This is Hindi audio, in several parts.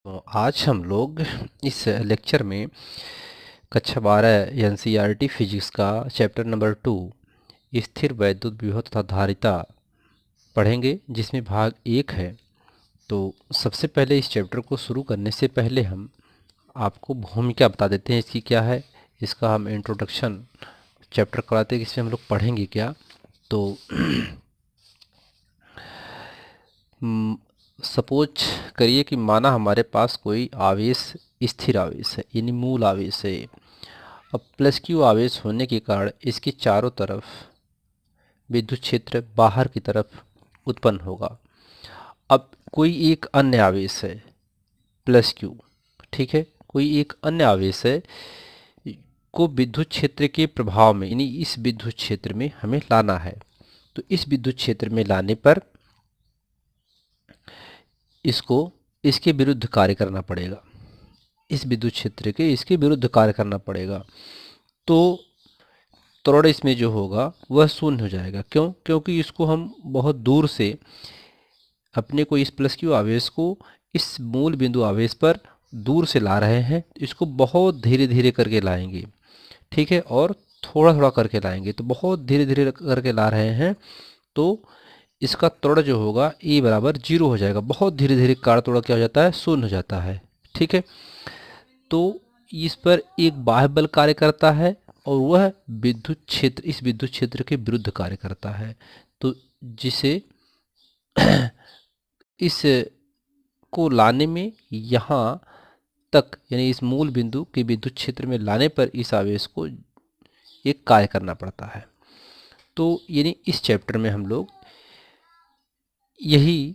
तो आज हम लोग इस लेक्चर में कक्षा 12 एनसीईआरटी फिजिक्स का चैप्टर नंबर 2 स्थिर वैद्युत विभव तथा धारिता पढ़ेंगे, जिसमें भाग 1 है। तो सबसे पहले इस चैप्टर को शुरू करने से पहले हम आपको भूमिका बता देते हैं इसकी क्या है। इसका हम इंट्रोडक्शन चैप्टर कराते हैं कि इसमें हम लोग पढ़ेंगे क्या। तो सपोज करिए कि माना हमारे पास कोई आवेश स्थिर आवेश है, यानी मूल आवेश है। अब प्लस क्यू आवेश होने के कारण इसके चारों तरफ विद्युत क्षेत्र बाहर की तरफ उत्पन्न होगा। अब कोई एक अन्य आवेश है प्लस क्यू, ठीक है, कोई एक अन्य आवेश है को विद्युत क्षेत्र के प्रभाव में, यानी इस विद्युत क्षेत्र में हमें लाना है। तो इस विद्युत क्षेत्र में लाने पर इसको इसके विरुद्ध कार्य करना पड़ेगा, इस विद्युत क्षेत्र के इसके विरुद्ध कार्य करना पड़ेगा। तो त्वरण इसमें जो होगा वह शून्य हो जाएगा। क्यों? क्योंकि इसको हम बहुत दूर से अपने को इस प्लस क्यू आवेश को इस मूल बिंदु आवेश पर दूर से ला रहे हैं। इसको बहुत धीरे धीरे करके लाएंगे, ठीक है, और थोड़ा थोड़ा करके लाएंगे। तो बहुत धीरे धीरे करके ला रहे हैं तो इसका त्वरण जो होगा E बराबर 0 हो जाएगा। बहुत धीरे धीरे कार त्वरण क्या हो जाता है? शून्य हो जाता है, ठीक है। तो इस पर एक बाह्य बल कार्य करता है और वह विद्युत क्षेत्र इस विद्युत क्षेत्र के विरुद्ध कार्य करता है। तो जिसे इस को लाने में यहाँ तक, यानी इस मूल बिंदु के विद्युत क्षेत्र में लाने पर इस आवेश को एक कार्य करना पड़ता है। तो यानी इस चैप्टर में हम लोग यही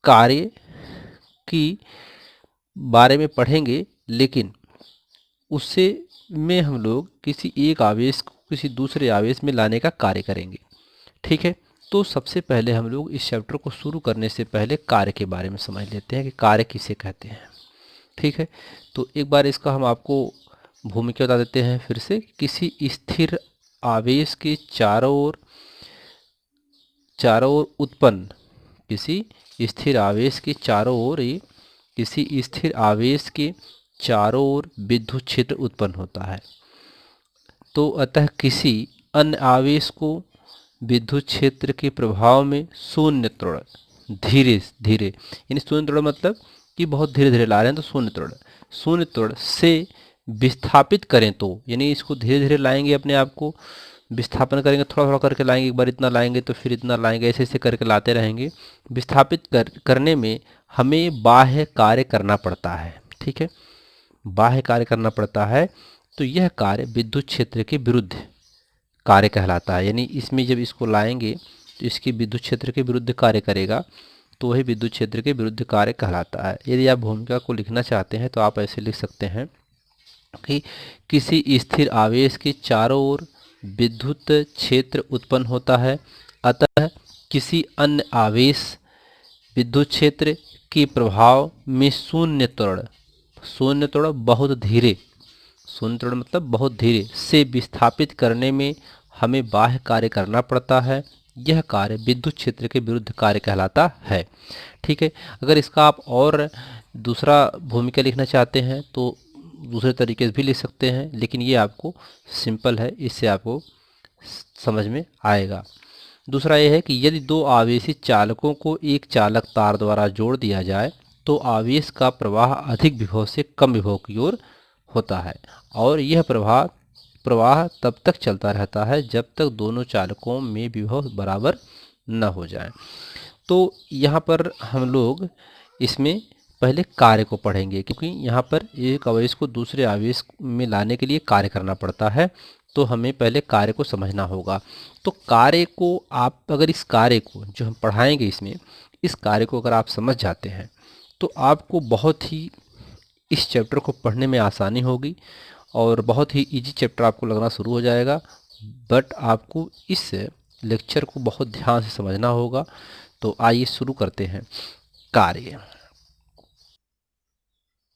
कार्य की बारे में पढ़ेंगे, लेकिन उससे में हम लोग किसी एक आवेश को किसी दूसरे आवेश में लाने का कार्य करेंगे, ठीक है। तो सबसे पहले हम लोग इस चैप्टर को शुरू करने से पहले कार्य के बारे में समझ लेते हैं कि कार्य किसे कहते हैं, ठीक है। तो एक बार इसका हम आपको भूमिका बता देते हैं फिर से। किसी स्थिर आवेश के चारों ओर उत्पन्न किसी स्थिर आवेश के चारों ओर किसी स्थिर आवेश के चारों ओर विद्युत क्षेत्र उत्पन्न होता है। तो अतः किसी अन्य आवेश को विद्युत क्षेत्र के प्रभाव में शून्य त्वरण धीरे धीरे, यानी शून्य त्वरण मतलब कि बहुत धीरे धीरे ला रहे हैं, तो शून्य त्वरण से विस्थापित करें। तो यानी इसको धीरे धीरे लाएंगे, अपने आप को विस्थापन करेंगे, थोड़ा थोड़ा करके लाएंगे। एक बार इतना लाएंगे तो फिर इतना लाएंगे, ऐसे ऐसे करके लाते रहेंगे। विस्थापित करने में हमें बाह्य कार्य करना पड़ता है, ठीक है, बाह्य कार्य करना पड़ता है। तो यह कार्य विद्युत क्षेत्र के विरुद्ध कार्य कहलाता है। यानी इसमें जब इसको लाएंगे तो इसकी विद्युत क्षेत्र के विरुद्ध कार्य करेगा, तो वही विद्युत क्षेत्र के विरुद्ध कार्य कहलाता है। यदि आप भूमिका को लिखना चाहते हैं तो आप ऐसे लिख सकते हैं कि किसी स्थिर आवेश के चारों ओर विद्युत क्षेत्र उत्पन्न होता है, अतः किसी अन्य आवेश विद्युत क्षेत्र के प्रभाव में शून्य त्वरण बहुत धीरे, शून्य त्वरण मतलब बहुत धीरे से विस्थापित करने में हमें बाह्य कार्य करना पड़ता है। यह कार्य विद्युत क्षेत्र के विरुद्ध कार्य कहलाता है, ठीक है। अगर इसका आप और दूसरा भूमिका लिखना चाहते हैं तो दूसरे तरीके से भी लिख सकते हैं, लेकिन ये आपको सिंपल है, इससे आपको समझ में आएगा। दूसरा यह है कि यदि दो आवेशी चालकों को एक चालक तार द्वारा जोड़ दिया जाए तो आवेश का प्रवाह अधिक विभव से कम विभव की ओर होता है, और यह प्रवाह तब तक चलता रहता है जब तक दोनों चालकों में विभव बराबर न हो जाए। तो यहाँ पर हम लोग इसमें पहले कार्य को पढ़ेंगे, क्योंकि यहाँ पर एक आवेश को दूसरे आवेश में लाने के लिए कार्य करना पड़ता है। तो हमें पहले कार्य को समझना होगा। तो कार्य को आप अगर इस कार्य को जो हम पढ़ाएंगे इसमें, इस कार्य को अगर आप समझ जाते हैं तो आपको बहुत ही इस चैप्टर को पढ़ने में आसानी होगी और बहुत ही इजी चैप्टर आपको लगना शुरू हो जाएगा। बट आपको इस लेक्चर को बहुत ध्यान से समझना होगा। तो आइए शुरू करते हैं। कार्य।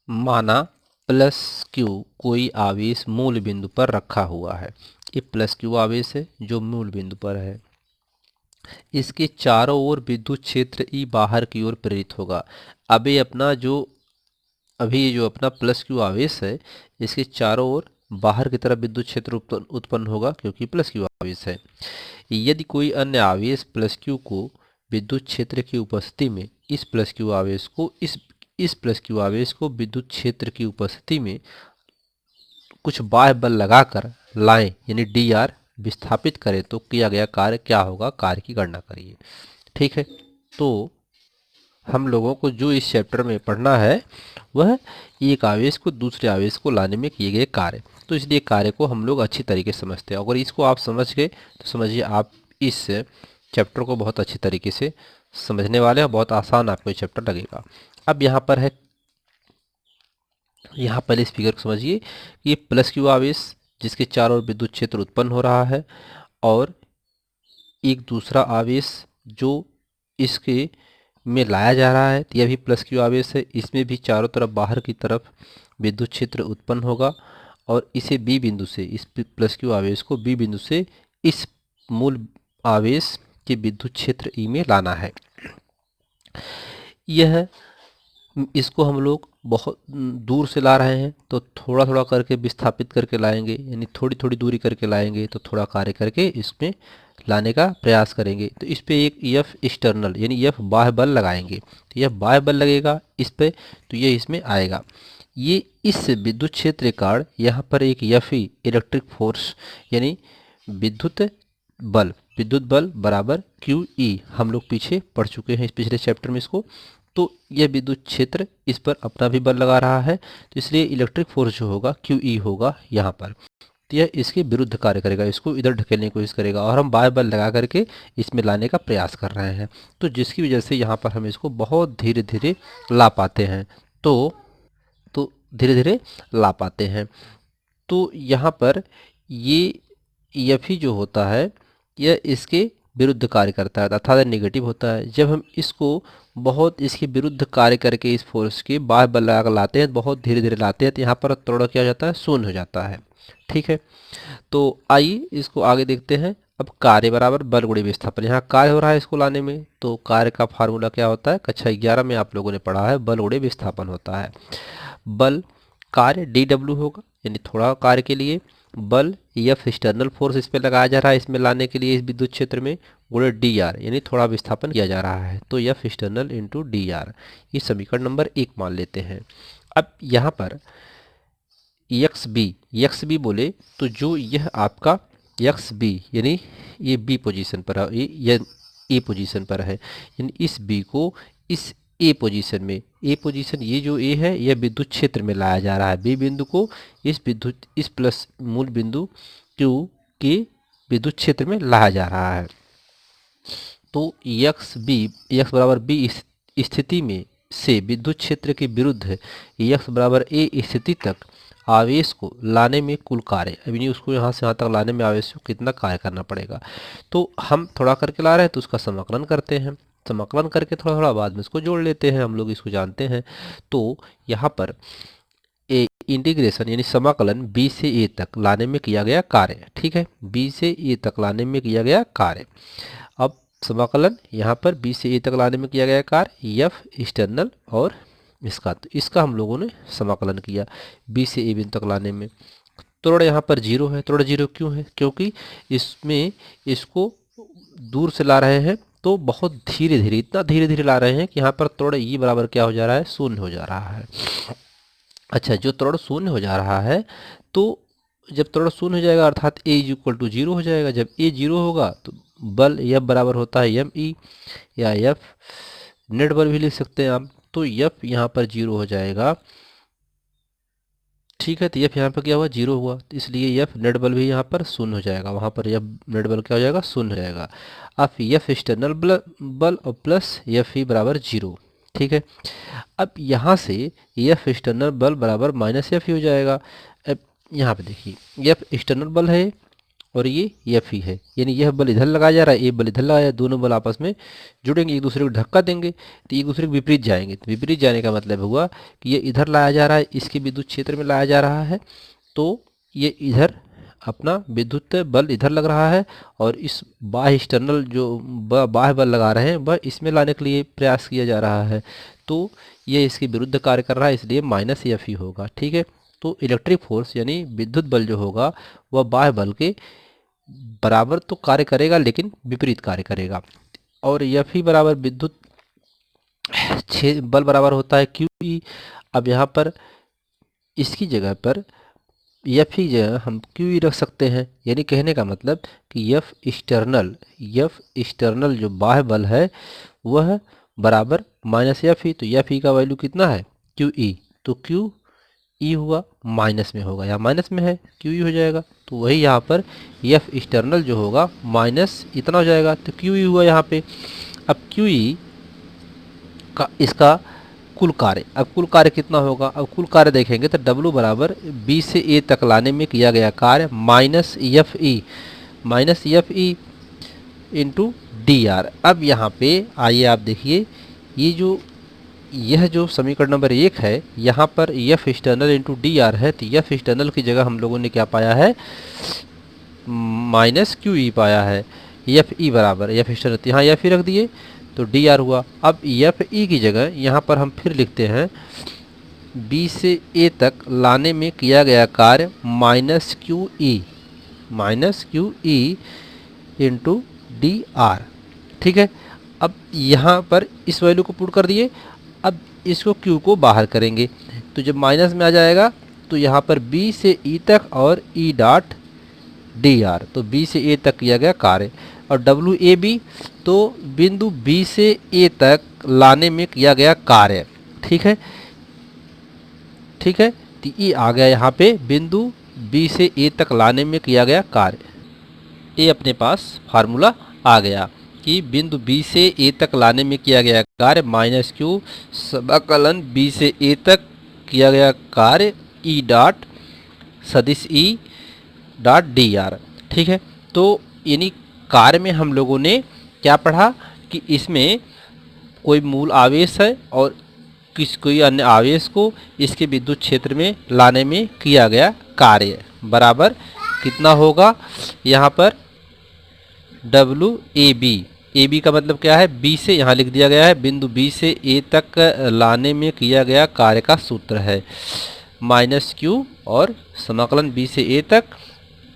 माना प्लस क्यू कोई आवेश मूल बिंदु पर रखा हुआ है। ये प्लस क्यू आवेश है जो मूल बिंदु पर है। इसके चारों ओर विद्युत क्षेत्र ई बाहर की ओर प्रेरित होगा। अब ये अपना जो अभी ये जो अपना प्लस क्यू आवेश है इसके चारों ओर बाहर की तरफ विद्युत क्षेत्र उत्पन्न होगा क्योंकि प्लस क्यू आवेश है। यदि कोई अन्य आवेश प्लस क्यू को विद्युत क्षेत्र की उपस्थिति में इस प्लस क्यू आवेश को इस प्लस क्यू आवेश को विद्युत क्षेत्र की उपस्थिति में कुछ बाह्य बल लगाकर लाएं यानी डी आर विस्थापित करें तो किया गया कार्य क्या होगा, कार्य की गणना करिए। ठीक है, तो हम लोगों को जो इस चैप्टर में पढ़ना है वह एक आवेश को दूसरे आवेश को लाने में किए गए कार्य। तो इसलिए कार्य को हम लोग अच्छी तरीके से समझते हैं। अगर इसको आप समझ गए तो समझिए आप इस चैप्टर को बहुत अच्छी तरीके से समझने वाले हैं, बहुत आसान आपको ये चैप्टर लगेगा। अब यहाँ पर है, यहाँ पहले इस फिगर को समझिए, ये प्लस क्यू आवेश जिसके चारों ओर विद्युत क्षेत्र उत्पन्न हो रहा है और एक दूसरा आवेश जो इसके में लाया जा रहा है, यह भी प्लस क्यू आवेश है। इसमें भी चारों तरफ बाहर की तरफ विद्युत क्षेत्र उत्पन्न होगा और इसे बी बिंदु से, इस प्लस क्यू आवेश को बी बिंदु से इस मूल आवेश के विद्युत क्षेत्र ई में लाना है। यह इसको हम लोग बहुत दूर से ला रहे हैं तो थोड़ा थोड़ा करके विस्थापित करके लाएंगे, यानी थोड़ी थोड़ी दूरी करके लाएंगे तो थोड़ा कार्य करके इसमें लाने का प्रयास करेंगे। तो इस पे एक एफ एक्सटर्नल यानी एफ बाह्य बल लगाएंगे, तो यह बाह्य बल लगेगा इस पे, तो ये इसमें आएगा। ये इस विद्युत क्षेत्र के कारण यहाँ पर एक एफ ई इलेक्ट्रिक फोर्स यानी विद्युत बल बराबर क्यू ई, हम लोग पीछे पढ़ चुके हैं इस पिछले चैप्टर में इसको। तो यह विद्युत क्षेत्र इस पर अपना भी बल लगा रहा है, तो इसलिए इलेक्ट्रिक फोर्स जो होगा क्यू ई होगा यहाँ पर। तो यह इसके विरुद्ध कार्य करेगा, इसको इधर ढकेलने की कोशिश करेगा और हम बाह्य बल लगा करके इसमें लाने का प्रयास कर रहे हैं, तो जिसकी वजह से यहाँ पर हम इसको बहुत धीरे धीरे ला पाते हैं। तो धीरे धीरे ला पाते हैं। तो यहाँ पर ये एफ ही जो होता है यह इसके विरुद्ध कार्य करता है, अर्थात नेगेटिव होता है। जब हम इसको बहुत इसके विरुद्ध कार्य करके इस फोर्स के बाह्य बल लगा कर लाते हैं, बहुत धीरे धीरे लाते हैं, तो यहाँ पर त्वरण क्या हो जाता है, शून्य हो जाता है। ठीक है, तो आइए इसको आगे देखते हैं। अब कार्य बराबर बल गुणे विस्थापन, यहाँ कार्य हो रहा है इसको लाने में, तो कार्य का फार्मूला क्या होता है, कक्षा 11 में आप लोगों ने पढ़ा है, बल गुणे विस्थापन होता है। बल कार्य डी डब्ल्यू होगा यानी थोड़ा कार्य के लिए, बल एफ एक्सटर्नल फोर्स इस पे लगाया जा रहा है इसमें लाने के लिए इस विद्युत क्षेत्र में, गुणे डी आर यानी थोड़ा विस्थापन किया जा रहा है, तो F external into D R, ये समीकरण नंबर 1 मान लेते हैं। अब यहाँ पर एक्स बी बोले तो जो यह आपका एक्स बी यानी ये बी पोजीशन पर है, ये ए पोजीशन पर है, यानी इस बी को इस ए पोजीशन में, ए पोजीशन ये जो ए है यह विद्युत क्षेत्र में लाया जा रहा है, बी बिंदु को इस प्लस मूल बिंदु क्यू के विद्युत क्षेत्र में लाया जा रहा है। तो एक्स बराबर बी स्थिति में से विद्युत क्षेत्र के विरुद्ध एक्स बराबर ए स्थिति तक आवेश को लाने में कुल कार्य, अभी उसको यहाँ से यहाँ तक लाने में आवेश को कितना कार्य करना पड़ेगा। तो हम थोड़ा करके ला रहे हैं तो उसका समाकलन करते हैं, समाकलन करके थोड़ा थोड़ा बाद में इसको जोड़ लेते हैं, हम लोग इसको जानते हैं। तो यहाँ पर इंटीग्रेशन यानी समाकलन बी से ए तक लाने में किया गया कार्य, ठीक है, बी से ए तक लाने में किया गया कार्य। अब समाकलन यहाँ पर बी से ए तक लाने में किया गया कार्य एफ एक्सटर्नल और इसका, तो इसका हम लोगों ने समाकलन किया बी से ए बिंदु तक लाने में। त्वरण यहाँ पर 0 है, त्वरण 0 क्यों है, क्योंकि इसमें इसको दूर से ला रहे हैं तो बहुत धीरे धीरे, इतना धीरे धीरे ला रहे हैं कि यहाँ पर त्वरण ई बराबर क्या हो जा रहा है, शून्य हो जा रहा है। अच्छा, जो त्वरण शून्य हो जा रहा है, तो जब त्वरण शून्य हो जाएगा अर्थात ए इज इक्वल टू 0 हो जाएगा। जब ए 0 होगा तो बल एफ बराबर होता है एम ई या एफ नेट बल भी लिख सकते हैं आप, तो एफ यहाँ पर 0 हो जाएगा। ठीक है, तो एफ यहाँ पर क्या हुआ, 0 हुआ, तो इसलिए एफ नेट बल भी यहाँ पर शून्य हो जाएगा, वहाँ पर एफ नेट बल क्या हो जाएगा, शून्य हो जाएगा। अब एफ एक्सटर्नल बल और प्लस एफ ई बराबर 0। ठीक है, अब यहाँ से एफ एक्सटर्नल बल बराबर माइनस एफ ही हो जाएगा। अब यहाँ पे देखिए एफ एक्सटर्नल बल है और ये एफ ही है, यानी यह बल इधर लगाया जा रहा है, ये बल इधर लगाया, दोनों बल आपस में जुड़ेंगे, एक दूसरे को धक्का देंगे तो एक दूसरे के विपरीत जाएंगे। तो विपरीत जाने का मतलब हुआ कि ये इधर लाया जा रहा है, इसके विद्युत क्षेत्र में लाया जा रहा है, तो ये इधर अपना विद्युत बल इधर लग रहा है और इस बाह्य एक्सटर्नल जो बाह्य बल लगा रहे हैं वह इसमें लाने के लिए प्रयास किया जा रहा है। तो ये इसके विरुद्ध कार्य कर रहा है, इसलिए माइनस एफ ई होगा। ठीक है, तो इलेक्ट्रिक फोर्स यानी विद्युत बल जो होगा वह बाह्य बल के बराबर तो कार्य करेगा लेकिन विपरीत कार्य करेगा। और एफ ई बराबर विद्युत बल बराबर होता है क्यू ई। अब यहाँ पर इसकी जगह पर एफ ही जगह हम क्यू ई रख सकते हैं, यानी कहने का मतलब कि एफ एक्सटर्नल जो बाह्य बल है वह बराबर माइनस एफ ई। तो एफ ई का वैल्यू कितना है, क्यू ई, तो क्यू ई हुआ माइनस में होगा, यहाँ माइनस में है क्यू ई हो जाएगा। तो वही यहाँ पर एफ एक्सटर्नल जो होगा माइनस इतना हो जाएगा, तो क्यू ई हुआ यहाँ पे। अब क्यू ई का इसका कुल कार्य, अब कुल कार्य कितना होगा, अब कुल कार्य देखेंगे तो W बराबर B से A तक लाने में किया गया कार्य minus F E into D R. अब यहाँ पे आइए आप देखिए, यह जो समीकरण नंबर 1 है, यहाँ पर F external into D R है, तो एफ एक्सटर्नल की जगह हम लोगों ने क्या पाया है, माइनस क्यू ई पाया है। एफ ई बराबर एफ एक्सटर्नल, यहाँ एफ ई रख दिए तो डी आर हुआ। अब एफ ई की जगह यहाँ पर हम फिर लिखते हैं बी से ए तक लाने में किया गया कार्य minus Q E into D R. ठीक है, अब यहाँ पर इस वैल्यू को पुट कर दिए, अब इसको क्यू को बाहर करेंगे तो जब माइनस में आ जाएगा तो यहाँ पर बी से ई तक और ई डॉट डी आर, तो बी से ए तक किया गया कार्य। और डब्ल्यू ए बी, तो बिंदु बी से ए तक लाने में किया गया कार्य। ठीक है, तो ये आ गया यहाँ पे बिंदु बी से ए तक लाने में किया गया कार्य। ये अपने पास फार्मूला आ गया कि बिंदु बी से ए तक लाने में किया गया कार्य माइनस क्यू समाकलन बी से ए तक किया गया कार्य ई डॉट सदिश ई डॉट डी आर। ठीक है, तो यानी कार्य में हम लोगों ने क्या पढ़ा कि इसमें कोई मूल आवेश है और कोई अन्य आवेश को इसके विद्युत क्षेत्र में लाने में किया गया कार्य बराबर कितना होगा, यहाँ पर डब्ल्यू ए बी का मतलब क्या है, बी से यहाँ लिख दिया गया है, बिंदु बी से ए तक लाने में किया गया कार्य का सूत्र है माइनस क्यू और समाकलन बी से ए तक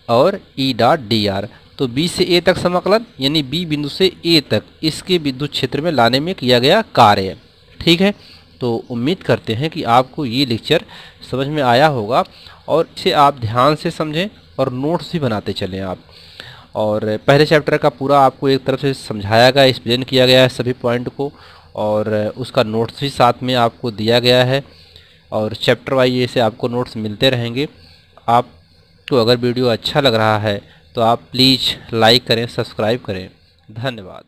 और ई डॉट डी आर। तो बी से ए तक समाकलन यानी बी बिंदु से ए तक इसके विद्युत क्षेत्र में लाने में किया गया कार्य। ठीक है, तो उम्मीद करते हैं कि आपको ये लेक्चर समझ में आया होगा और इसे आप ध्यान से समझें और नोट्स भी बनाते चलें आप। और पहले चैप्टर का पूरा आपको एक तरफ से समझाया गया, एक्सप्लेन किया गया है सभी पॉइंट को, और उसका नोट्स भी साथ में आपको दिया गया है और चैप्टर वाइज ऐसे आपको नोट्स मिलते रहेंगे। आपको अगर वीडियो अच्छा लग रहा है तो आप प्लीज़ लाइक करें, सब्सक्राइब करें। धन्यवाद।